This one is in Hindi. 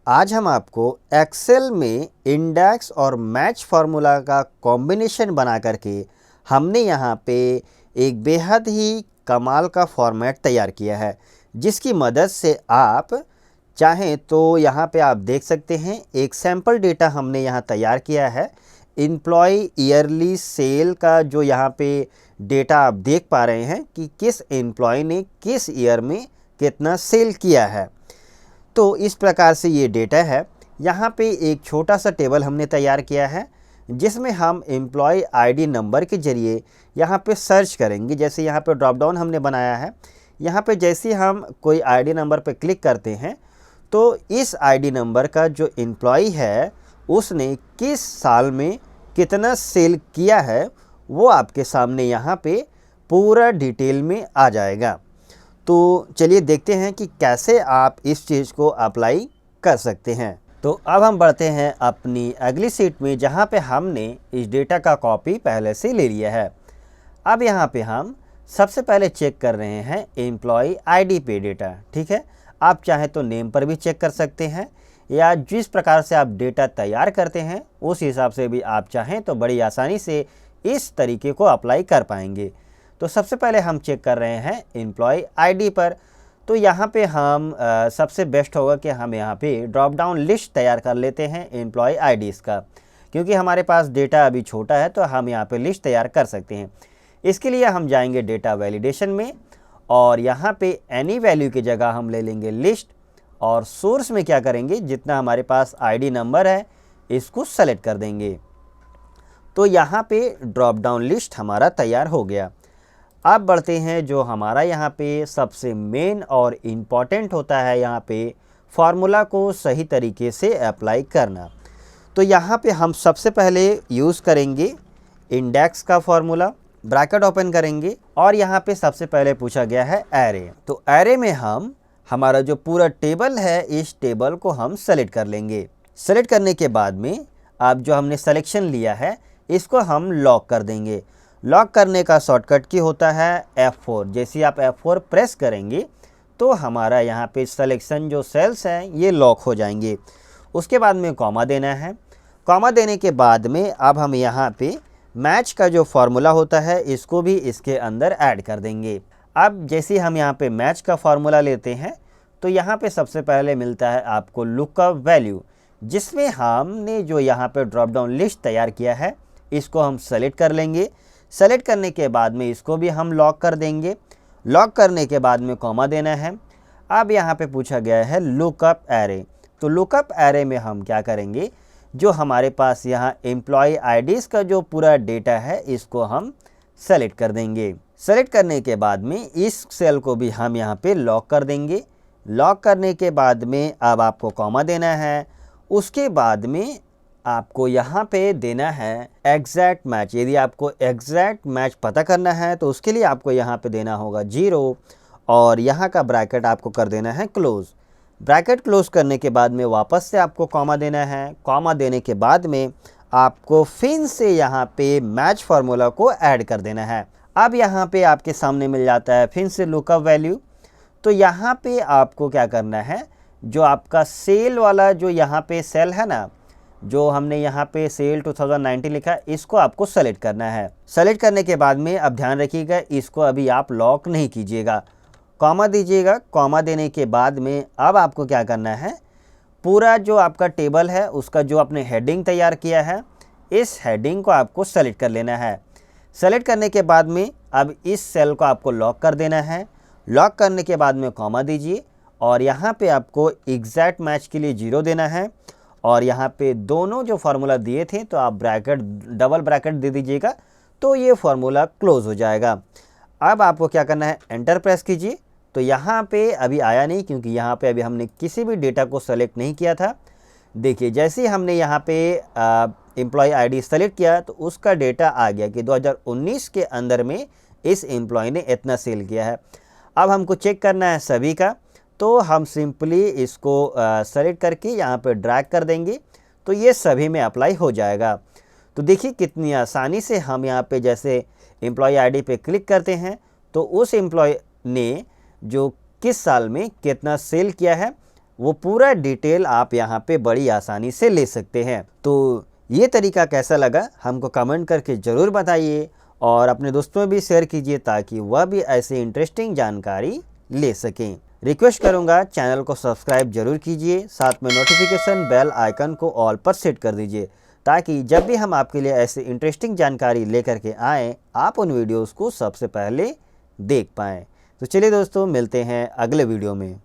आज हम आपको एक्सेल में इंडेक्स और मैच फार्मूला का कॉम्बिनेशन बना करके हमने यहाँ पे एक बेहद ही कमाल का फॉर्मेट तैयार किया है, जिसकी मदद से आप चाहें तो यहाँ पे आप देख सकते हैं एक सैम्पल डेटा हमने यहाँ तैयार किया है। एम्प्लॉय ईयरली सेल का जो यहाँ पे डेटा आप देख पा रहे हैं कि किस एम्प्लॉय ने किस ईयर में कितना सेल किया है। तो इस प्रकार से ये डेटा है। यहाँ पे एक छोटा सा टेबल हमने तैयार किया है, जिसमें हम एम्प्लॉय आईडी नंबर के ज़रिए यहाँ पे सर्च करेंगे। जैसे यहाँ पे ड्रॉप डाउन हमने बनाया है, यहाँ पे जैसे हम कोई आईडी नंबर पे क्लिक करते हैं तो इस आईडी नंबर का जो एम्प्लॉय है उसने किस साल में कितना सेल किया है वो आपके सामने यहाँ पे पूरा डिटेल में आ जाएगा। तो चलिए देखते हैं कि कैसे आप इस चीज़ को अप्लाई कर सकते हैं। तो अब हम बढ़ते हैं अपनी अगली शीट में, जहां पे हमने इस डेटा का कॉपी पहले से ले लिया है। अब यहां पे हम सबसे पहले चेक कर रहे हैं एम्प्लॉय आईडी पे डेटा। ठीक है, आप चाहें तो नेम पर भी चेक कर सकते हैं, या जिस प्रकार से आप डेटा तैयार करते हैं उस हिसाब से भी आप चाहें तो बड़ी आसानी से इस तरीके को अप्लाई कर पाएंगे। तो सबसे पहले हम चेक कर रहे हैं एम्प्लॉय आईडी पर। तो यहाँ पे हम सबसे बेस्ट होगा कि हम यहाँ पे ड्रॉप डाउन लिस्ट तैयार कर लेते हैं एम्प्लॉय आईडीज़ का, क्योंकि हमारे पास डेटा अभी छोटा है तो हम यहाँ पे लिस्ट तैयार कर सकते हैं। इसके लिए हम जाएंगे डेटा वैलिडेशन में, और यहाँ पे एनी वैल्यू की जगह हम ले लेंगे लिस्ट, और सोर्स में क्या करेंगे, जितना हमारे पास आईडी नंबर है इसको सेलेक्ट कर देंगे। तो यहाँ पे ड्रॉप डाउन लिस्ट हमारा तैयार हो गया। अब बढ़ते हैं जो हमारा यहाँ पे सबसे मेन और इम्पॉर्टेंट होता है, यहाँ पे फार्मूला को सही तरीके से अप्लाई करना। तो यहाँ पे हम सबसे पहले यूज़ करेंगे इंडेक्स का फार्मूला। ब्रैकेट ओपन करेंगे और यहाँ पे सबसे पहले पूछा गया है एरे। तो एरे में हम हमारा जो पूरा टेबल है इस टेबल को हम सेलेक्ट कर लेंगे। सेलेक्ट करने के बाद में अब जो हमने सेलेक्शन लिया है इसको हम लॉक कर देंगे। लॉक करने का शॉर्टकट की होता है F4। जैसे आप F4 प्रेस करेंगे तो हमारा यहाँ पे सिलेक्शन जो सेल्स हैं ये लॉक हो जाएंगे। उसके बाद में कॉमा देना है। कॉमा देने के बाद में अब हम यहाँ पे मैच का जो फार्मूला होता है इसको भी इसके अंदर ऐड कर देंगे। अब जैसे हम यहाँ पे मैच का फार्मूला लेते हैं तो यहाँ पे सबसे पहले मिलता है आपको लुकअप वैल्यू, जिसमें हमने जो यहाँ पे ड्रॉप डाउन लिस्ट तैयार किया है इसको हम सेलेक्ट कर लेंगे। सेलेक्ट करने के बाद में इसको भी हम लॉक कर देंगे। लॉक करने के बाद में कॉमा देना है। अब यहाँ पे पूछा गया है लुकअप एरे। तो लुकअप एरे में हम क्या करेंगे, जो हमारे पास यहाँ एम्प्लॉय आईडीज़ का जो पूरा डेटा है इसको हम सेलेक्ट कर देंगे। सेलेक्ट करने के बाद में इस सेल को भी हम यहाँ पे लॉक कर देंगे। लॉक करने के बाद में अब आपको कॉमा देना है। उसके बाद में आपको यहाँ पे देना है एग्जैक्ट मैच। यदि आपको एग्जैक्ट मैच पता करना है तो उसके लिए आपको यहाँ पे देना होगा 0, और यहाँ का ब्रैकेट आपको कर देना है क्लोज। ब्रैकेट क्लोज करने के बाद में वापस से आपको कॉमा देना है। कॉमा देने के बाद में आपको फिर से यहाँ पे मैच फार्मूला को ऐड कर देना है। अब यहाँ पे आपके सामने मिल जाता है फिर से लुकअप वैल्यू। तो यहाँ पे आपको क्या करना है, जो आपका सेल वाला जो यहाँ पे सेल है ना, जो हमने यहाँ पे सेल 2019 लिखा है, इसको आपको सेलेक्ट करना है। सेलेक्ट करने के बाद में अब ध्यान रखिएगा इसको अभी आप लॉक नहीं कीजिएगा, कॉमा दीजिएगा। कॉमा देने के बाद में अब आपको क्या करना है, पूरा जो आपका टेबल है उसका जो आपने हेडिंग तैयार किया है इस हेडिंग को आपको सेलेक्ट कर लेना है। सेलेक्ट करने के बाद में अब इस सेल को आपको लॉक कर देना है। लॉक करने के बाद में कॉमा दीजिए, और यहाँ पे आपको एग्जैक्ट मैच के लिए 0 देना है, और यहाँ पे दोनों जो फार्मूला दिए थे तो आप ब्रैकेट डबल ब्रैकेट दे दीजिएगा, तो ये फार्मूला क्लोज हो जाएगा। अब आपको क्या करना है, एंटर प्रेस कीजिए। तो यहाँ पे अभी आया नहीं, क्योंकि यहाँ पे अभी हमने किसी भी डेटा को सेलेक्ट नहीं किया था। देखिए जैसे ही हमने यहाँ पे एम्प्लॉय आईडी सेलेक्ट किया तो उसका डेटा आ गया कि 2019 के अंदर में इस एम्प्लॉय ने इतना सेल किया है। अब हमको चेक करना है सभी का, तो हम सिंपली इसको सेलेक्ट करके यहाँ पे ड्रैग कर देंगे तो ये सभी में अप्लाई हो जाएगा। तो देखिए कितनी आसानी से हम यहाँ पे जैसे एम्प्लॉय आईडी पे क्लिक करते हैं तो उस एम्प्लॉय ने जो किस साल में कितना सेल किया है वो पूरा डिटेल आप यहाँ पे बड़ी आसानी से ले सकते हैं। तो ये तरीका कैसा लगा हमको कमेंट करके ज़रूर बताइए और अपने दोस्तों में भी शेयर कीजिए ताकि वह भी ऐसे इंटरेस्टिंग जानकारी ले सकें। रिक्वेस्ट करूँगा चैनल को सब्सक्राइब जरूर कीजिए, साथ में नोटिफिकेशन बेल आइकन को ऑल पर सेट कर दीजिए ताकि जब भी हम आपके लिए ऐसे इंटरेस्टिंग जानकारी लेकर के आएँ आप उन वीडियोज़ को सबसे पहले देख पाएँ। तो चलिए दोस्तों, मिलते हैं अगले वीडियो में।